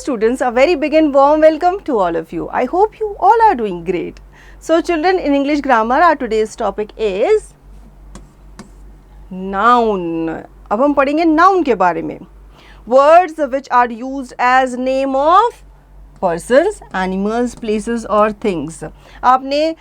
students, a very big and warm welcome to all of you. I hope you all are doing great. So children, in English grammar our today's topic is noun. अब हम पढ़ेंगे noun के बारे में. Words which are used as name of persons, animals, places or things. आपने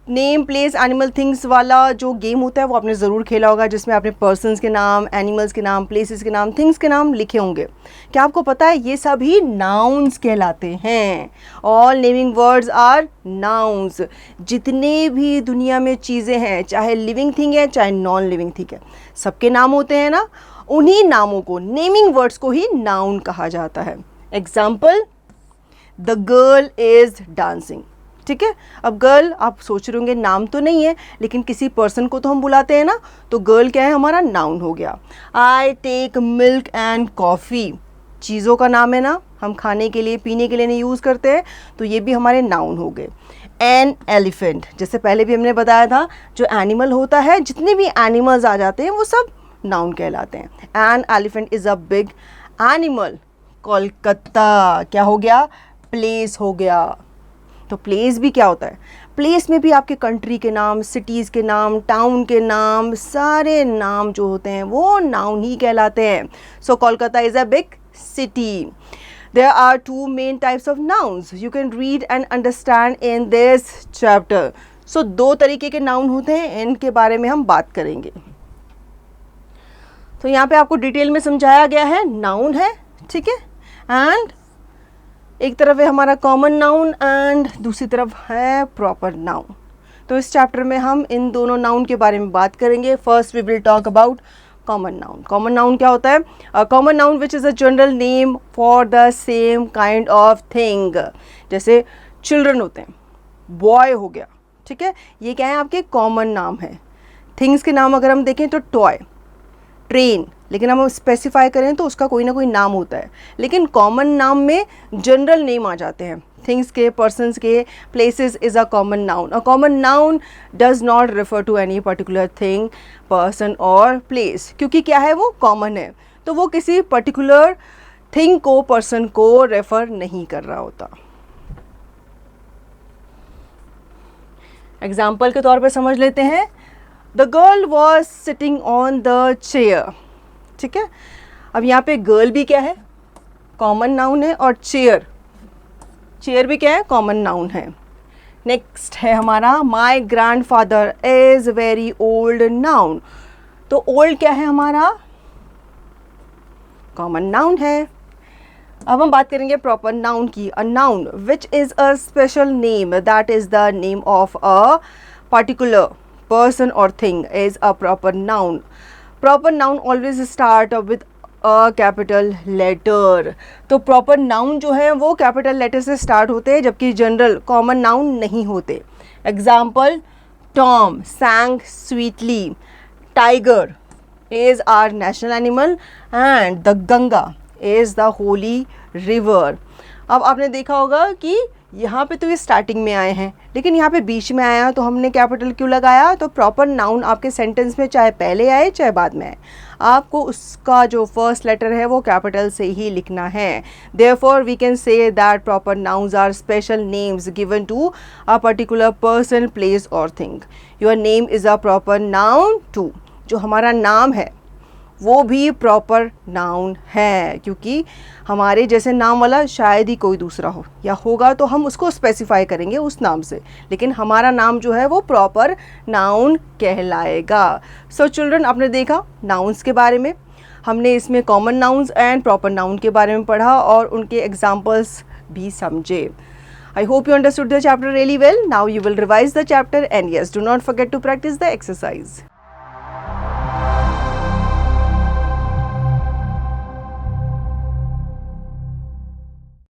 name place animal things वाला जो game होता है वो आपने ज़रूर खेला होगा, जिसमें आपने पर्सन्स के नाम, एनिमल्स के नाम, प्लेसेस के नाम, थिंग्स के नाम लिखे होंगे. क्या आपको पता है ये सभी नाउन्स कहलाते हैं. All naming words are nouns. जितने भी दुनिया में चीज़ें हैं, चाहे लिविंग थिंग है चाहे नॉन लिविंग थिंग है, सबके नाम होते हैं ना. उन्हीं नामों को, नेमिंग वर्ड्स को ही नाउन कहा जाता है. Example, the girl is dancing. ठीक है. अब गर्ल आप सोच रहे होंगे नाम तो नहीं है, लेकिन किसी पर्सन को तो हम बुलाते हैं ना, तो गर्ल क्या है, हमारा नाउन हो गया. I take milk and coffee, चीज़ों का नाम है ना, हम खाने के लिए पीने के लिए नहीं यूज़ करते हैं, तो ये भी हमारे नाउन हो गए. एन एलिफेंट, जैसे पहले भी हमने बताया था, जो एनिमल होता है, जितने भी एनिमल्स आ जाते हैं वो सब नाउन कहलाते हैं. An elephant is a big animal. Kolkata क्या हो गया, प्लेस हो गया. तो प्लेस भी क्या होता है, प्लेस में भी आपके कंट्री के नाम, सिटीज़ के नाम, टाउन के नाम, सारे नाम जो होते हैं वो नाउन ही कहलाते हैं. So Kolkata is a big city. There are two main types of nouns you can read and understand in this chapter. So दो तरीके के नाउन होते हैं, इनके बारे में हम बात करेंगे. तो यहाँ पे आपको डिटेल में समझाया गया है, नाउन है, ठीक है, एंड एक तरफ है हमारा कॉमन नाउन एंड दूसरी तरफ है प्रॉपर नाउन. तो इस चैप्टर में हम इन दोनों नाउन के बारे में बात करेंगे. First we will talk about common noun. Common noun क्या होता है? Common noun which is a general name for the same kind of thing. जैसे चिल्ड्रन होते हैं, बॉय हो गया, ठीक है, ये क्या है, आपके कॉमन नाम है. थिंग्स के नाम अगर हम देखें तो टॉय, ट्रेन, लेकिन हम स्पेसिफाई करें तो उसका कोई ना कोई नाम होता है. लेकिन कॉमन नाम में जनरल नेम आ जाते हैं, थिंग्स के, पर्सन्स के, places is a common noun. A common noun does not refer to any particular thing, person और प्लेस, क्योंकि क्या है, वो कॉमन है, तो वो किसी पर्टिकुलर थिंग को, पर्सन को रेफर नहीं कर रहा होता. एग्जाम्पल के तौर पे समझ लेते हैं. The girl was sitting on the chair. ठीक है. अब यहाँ पे गर्ल भी क्या है, कॉमन नाउन है, और चेयर, चेयर भी क्या है, कॉमन नाउन है. नेक्स्ट है हमारा my grand father is very old noun. तो ओल्ड क्या है हमारा, कॉमन नाउन है. अब हम बात करेंगे प्रॉपर नाउन की. A noun which is a special name that is the name of a particular person or thing is a proper noun. Proper noun always start with a capital letter. तो proper noun जो है वो capital letter से start होते हैं, जबकि general common noun नहीं होते. Example, Tom sang sweetly. Tiger is our national animal and the Ganga is the holy river. अब आपने देखा होगा कि यहाँ पे तो ये स्टार्टिंग में आए हैं, लेकिन यहाँ पे बीच में आया तो हमने कैपिटल क्यों लगाया. तो प्रॉपर नाउन आपके सेंटेंस में चाहे पहले आए चाहे बाद में आए, आपको उसका जो फर्स्ट लेटर है वो कैपिटल से ही लिखना है. Therefore we can say that proper nouns are special names given to a particular person, place और thing. Your name is a proper noun too. जो हमारा नाम है वो भी प्रॉपर नाउन है, क्योंकि हमारे जैसे नाम वाला शायद ही कोई दूसरा हो, या होगा तो हम उसको स्पेसिफाई करेंगे उस नाम से, लेकिन हमारा नाम जो है वो प्रॉपर नाउन कहलाएगा. सो चिल्ड्रन, आपने देखा नाउन्स के बारे में, हमने इसमें common nouns and proper noun के बारे में पढ़ा और उनके एग्जाम्पल्स भी समझे. I hope you understood the chapter really well. Now you will revise the chapter and yes, do not forget to practice the exercise.